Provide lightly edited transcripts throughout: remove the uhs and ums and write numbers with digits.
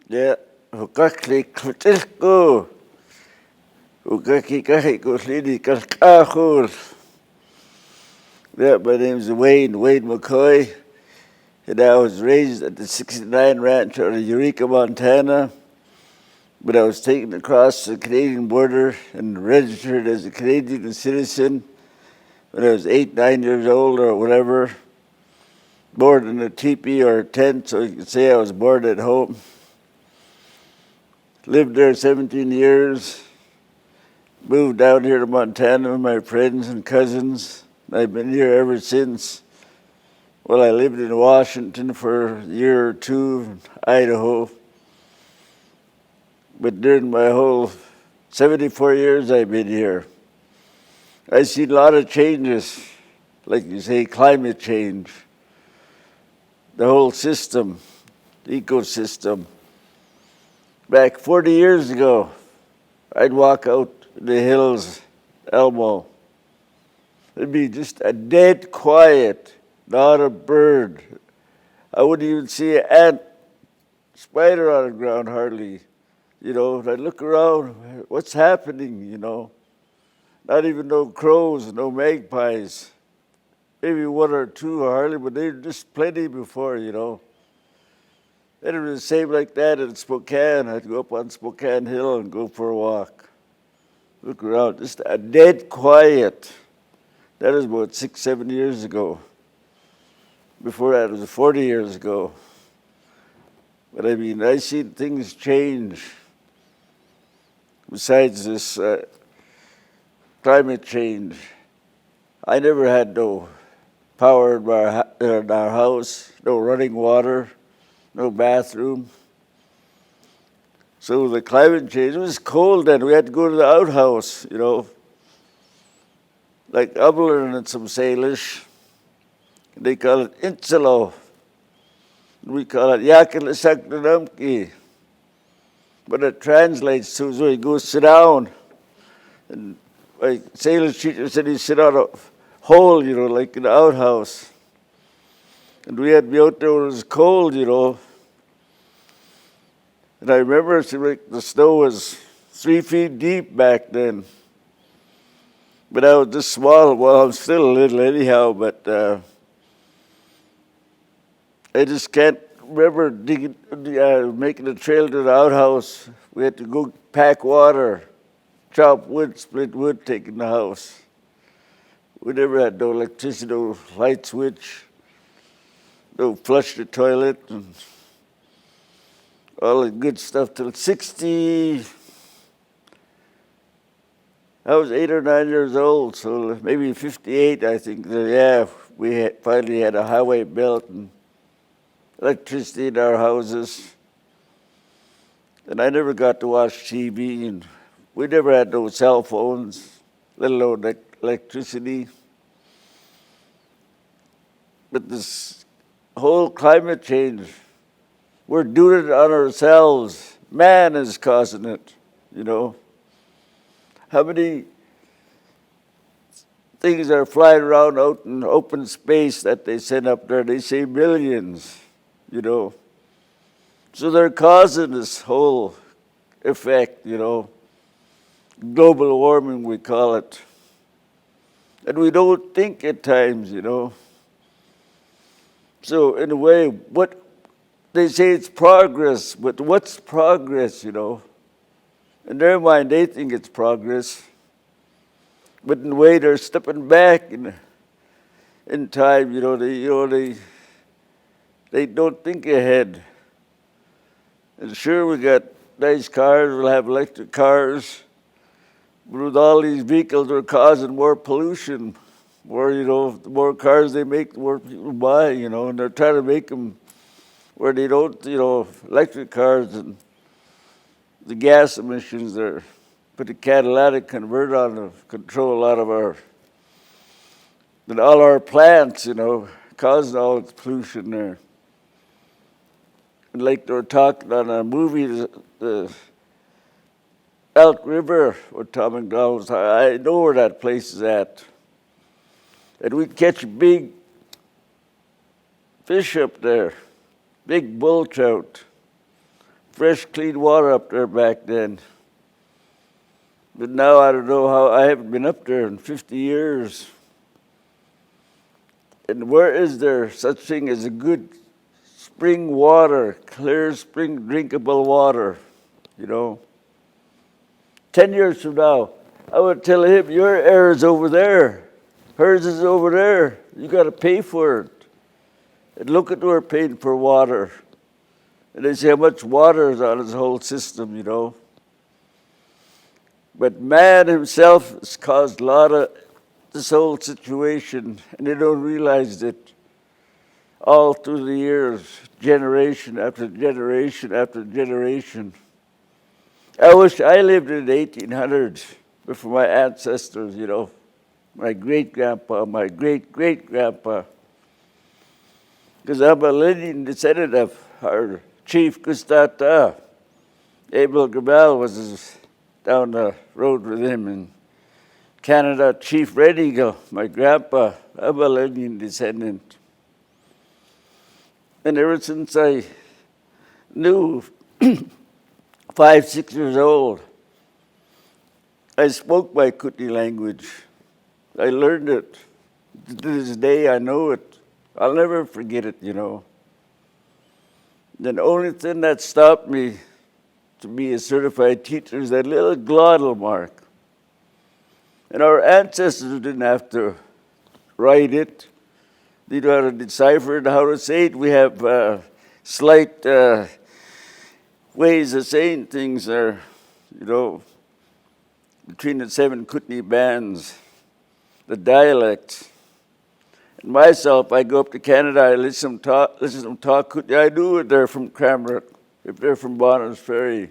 Yeah, hukakli kutilko, hukaki kahi kuslidi kalkahul. Yeah, my name's Wayne McCoy, and I was raised at the 69 Ranch out of Eureka, Montana. But I was taken across the Canadian border and registered as a Canadian citizen when I was 9 years old or whatever. Born in a teepee or a tent, so you could say I was born at home. Lived there 17 years. Moved down here to Montana with my friends and cousins. I've been here ever since. Well, I lived in Washington for a year or two, in Idaho. But during my whole 74 years I've been here, I've seen a lot of changes, like you say, climate change, the whole system, the ecosystem. Back 40 years ago, I'd walk out in the hills, Elmo. It'd be just a dead quiet, not a bird. I wouldn't even see an ant, spider on the ground hardly. You know, and I'd look around, what's happening, you know? Not even no crows, no magpies. Maybe one or two hardly, but they were just plenty before, you know. And it was the same like that in Spokane. I'd go up on Spokane Hill and go for a walk. Look around, just a dead quiet. That was about 6, 7 years ago. Before that, it was 40 years ago. But I mean, I see things change. Besides this climate change, I never had no power in our house, no running water, no bathroom. So the climate change, it was cold then. We had to go to the outhouse, you know. Like I'm learning some Salish. They call it insalo. We call it yakilisaknamki. But it translates to, so you go sit down. And my Salish teacher said you sit on a hole, you know, like in the outhouse. And we had to be out there when it was cold, you know. And I remember the snow was 3 feet deep back then. But I was just small. Well, I'm still a little anyhow, but I just can't remember making a trail to the outhouse. We had to go pack water, chop wood, split wood, take in the house. We never had no electricity, no light switch, no flush the toilet, and all the good stuff till 60. I was 8 or 9 years old, so maybe 58, I think. Yeah, we finally had a highway built and electricity in our houses. And I never got to watch TV, and we never had no cell phones, let alone electricity. But this whole climate change, we're doing it on ourselves. Man is causing it, you know. How many things are flying around out in open space that they send up there? They say millions, you know. So they're causing this whole effect, you know. Global warming, we call it. And we don't think at times, you know. So in a way, what they say it's progress, but what's progress, you know? In their mind, they think it's progress. But in a way, they're stepping back in time, you know. They don't think ahead. And sure, we got nice cars, we'll have electric cars. But with all these vehicles, we're causing more pollution. More, you know, the more cars they make, the more people buy, you know. And they're trying to make them where they don't, you know, electric cars and the gas emissions there. Put the catalytic converter on to control a lot of all our plants, you know, causing all the pollution there. And like they were talking on a movie, the Elk River, where Tom McDonald was, I know where that place is at. And we'd catch big fish up there, big bull trout, fresh, clean water up there back then. But now I don't know how, I haven't been up there in 50 years. And where is there such thing as a good spring water, clear spring drinkable water, 10 years from now, I would tell him, your air is over there. Hers is over there. You got to pay for it. And look at we're paying for water. And they say how much water is on his whole system, But man himself has caused a lot of this whole situation, and they don't realize it all through the years, generation after generation after generation. I wish I lived in the 1800s before my ancestors, my great-grandpa, my great-great-grandpa. Because I'm a lineal descendant of our chief Gustata. Abel Gabel was down the road with him in Canada. Chief Red Eagle, my grandpa, I'm a lineal descendant. And ever since I knew 5, 6 years old, I spoke my Kootenai language. I learned it. To this day, I know it. I'll never forget it, The only thing that stopped me to be a certified teacher is that little glottal mark. And our ancestors didn't have to write it. They knew how to decipher it, how to say it. We have slight ways of saying things there, between the 7 Kootenai bands, the dialect. And myself, I go up to Canada, I listen to them talk Kootenai. I knew it, they're from Cranbrook, if they're from Bonners Ferry,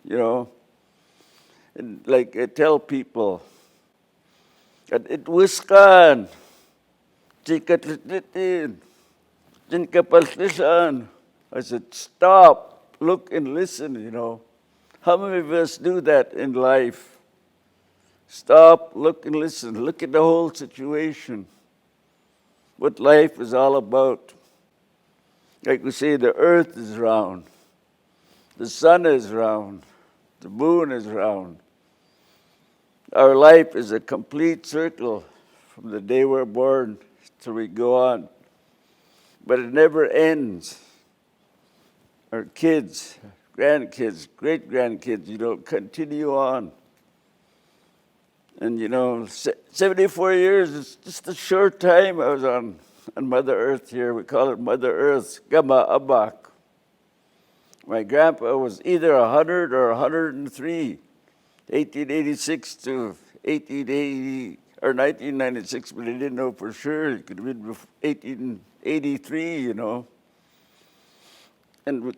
And like I tell people, at Itwiskan, Chikatlitin, Chinkapaltisan. I said, stop, look and listen, How many of us do that in life? Stop, look and listen. Look at the whole situation. What life is all about. Like we say, the earth is round. The sun is round. The moon is round. Our life is a complete circle from the day we're born till we go on. But it never ends. Our kids, grandkids, great-grandkids, continue on. And 74 years is just a short time I was on Mother Earth here. We call it Mother Earth, Gama Abak. My grandpa was either 100 or 103, 1886 to 1880 or 1996, but I didn't know for sure. It could have been 1883, And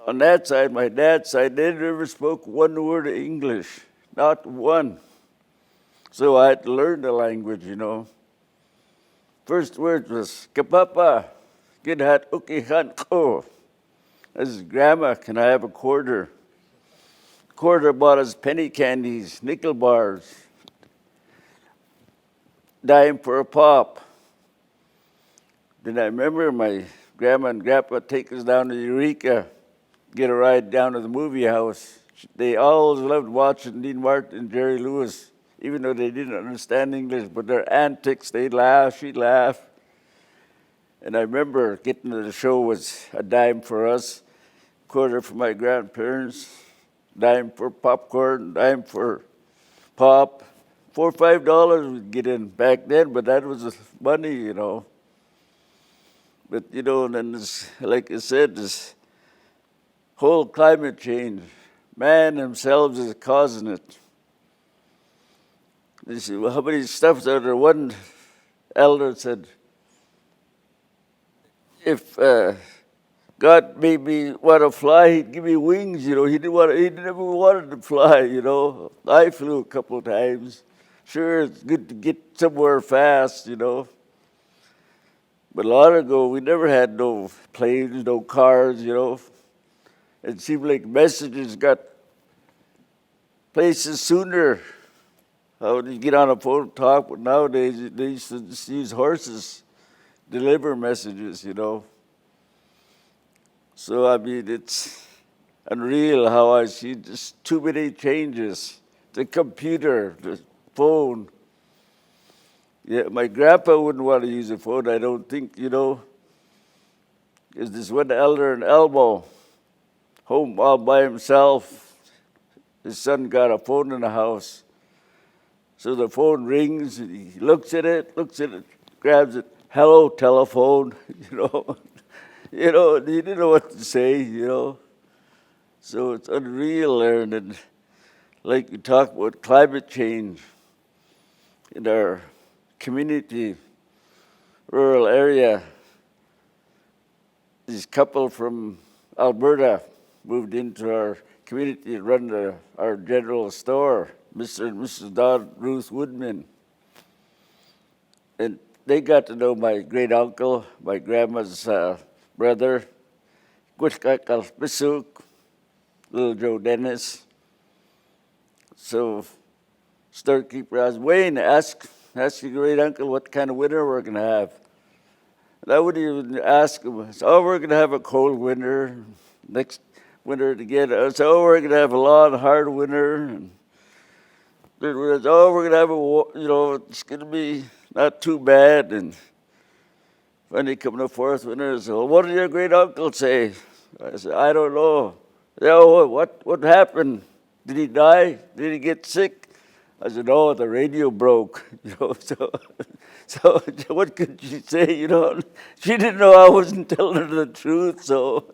on that side, my dad's side, they never spoke one word of English, not one. So I had to learn the language, First word was, Kapapa, Gidhat Ukihan Ko. This is Grandma, can I have a quarter? Quarter bought us penny candies, nickel bars, dime for a pop. Then I remember my grandma and grandpa take us down to Eureka, get a ride down to the movie house. They always loved watching Dean Martin and Jerry Lewis, even though they didn't understand English, but their antics, they'd laugh, she'd laugh. And I remember getting to the show was a dime for us, quarter for my grandparents, dime for popcorn, dime for pop. $4 or $5 we'd get in back then, but that was money, But, and then this, like I said, this whole climate change, man himself is causing it. They said, well, how many steps are there? One elder said, if God made me want to fly, he'd give me wings, He never wanted to fly, I flew a couple of times. Sure, it's good to get somewhere fast, But a lot ago, we never had no planes, no cars, It seemed like messages got places sooner. How would you get on a phone and talk? But nowadays, they used to just use horses, deliver messages, So, it's unreal how I see just too many changes. The computer, the phone. Yeah, my grandpa wouldn't want to use a phone, I don't think, because this one elder in Elmo, home all by himself. His son got a phone in the house. So the phone rings, and he looks at it, grabs it. Hello, telephone, he didn't know what to say. So it's unreal there. And then, like you talk about climate change in our community, rural area. This couple from Alberta moved into our community and run our general store, Mr. and Mrs. Don Ruth Woodman. And they got to know my great uncle, my grandma's brother, Gushkakal Bisuk, little Joe Dennis. So, storekeeper asked, Wayne, ask your great uncle what kind of winter we're going to have. And I wouldn't even ask him. I said, we're going to have a cold winter. Next winter again, I said, we're going to have a long, hard winter. And then we're going to have it's going to be not too bad. And finally, coming to fourth winter, I said, well, what did your great uncle say? I said, I don't know. What happened? Did he die? Did he get sick? I said, no, the radio broke. So what could she say? She didn't know I wasn't telling her the truth. So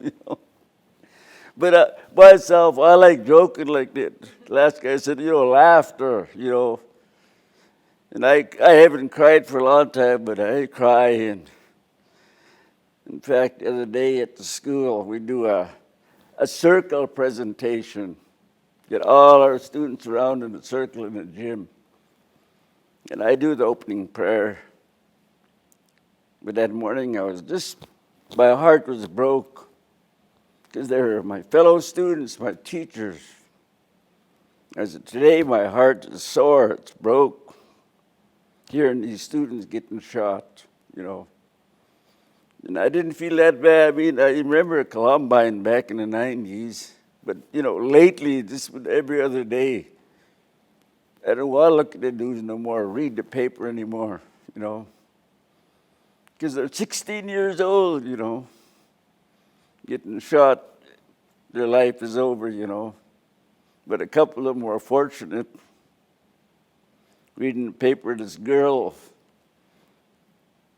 but myself, I like joking like that. Last guy said, laughter. And I haven't cried for a long time, but I cry. And in fact, the other day at the school, we do a circle presentation. Get all our students around in a circle in the gym. And I do the opening prayer. But that morning my heart was broke because they were my fellow students, my teachers. I said, today my heart is sore, it's broke. Hearing these students getting shot, And I didn't feel that bad. I mean, I remember Columbine back in the 90s. But, lately, this was every other day. I don't want to look at the news no more, read the paper anymore, Because they're 16 years old, Getting shot, their life is over, But a couple of them were fortunate. Reading the paper, this girl,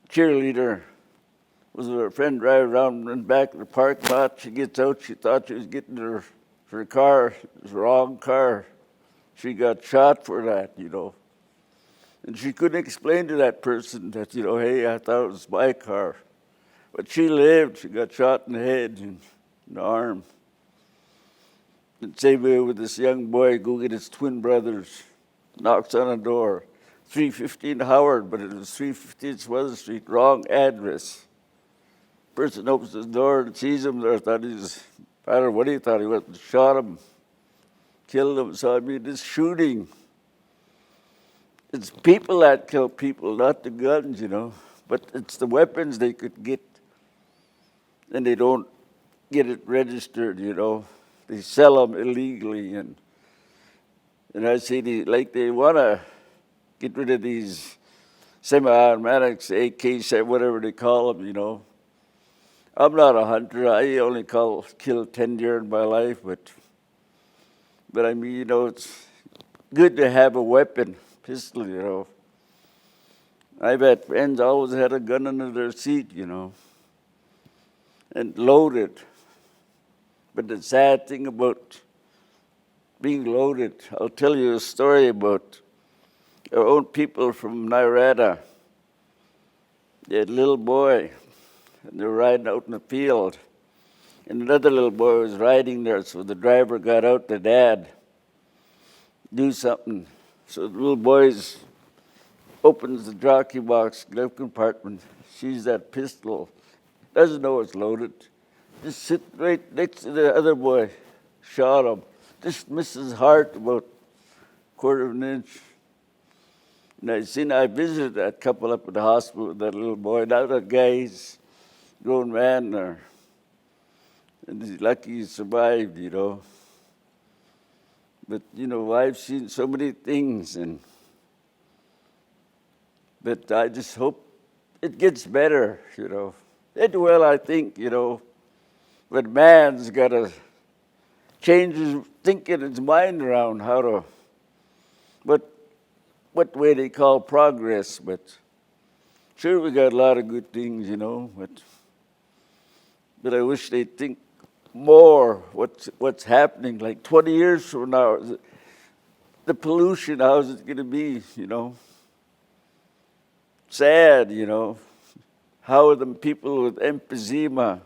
cheerleader, was with her friend driving around in the back of the parking lot. She gets out, she thought she was getting her car. It was the wrong car. She got shot for that, And she couldn't explain to that person that, hey, I thought it was my car. But she lived. She got shot in the head and in the arm. And same way with this young boy, go get his twin brothers. Knocks on a door. 315 Howard, but it was 315 Sweather Street. Wrong address. Person opens the door and sees him there. I don't know what he thought he was. Shot him. Killed him. So, this shooting, it's people that kill people, not the guns, But it's the weapons they could get, and they don't get it registered, They sell them illegally, and I say they want to get rid of these semi-automatics, AKs, whatever they call them, I'm not a hunter. I only killed 10 deer in my life, but it's good to have a weapon, pistol, I've had friends always had a gun under their seat, and loaded. But the sad thing about being loaded, I'll tell you a story about our own people from Nairata. They had a little boy, and they were riding out in the field. And another little boy was riding there, so the driver got out, the dad, do something. So the little boy opens the jockey box, glove compartment, sees that pistol, doesn't know it's loaded, just sit right next to the other boy, shot him, just missed his heart about a quarter of an inch. And I visited that couple up at the hospital with that little boy. Now that guy's grown man there. And he's lucky he survived, But, I've seen so many things, but I just hope it gets better, It will, I think, but man's got to change his thinking, his mind around how to, what way they call progress, but sure we got a lot of good things, but I wish they'd think more what's happening. Like 20 years from now, the pollution, how's it going to be, Sad, How are the people with emphysema,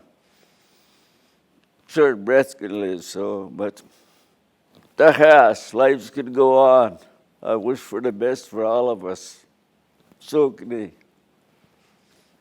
short breath could live, but tahas, life's going to go on. I wish for the best for all of us. So, Kootenai.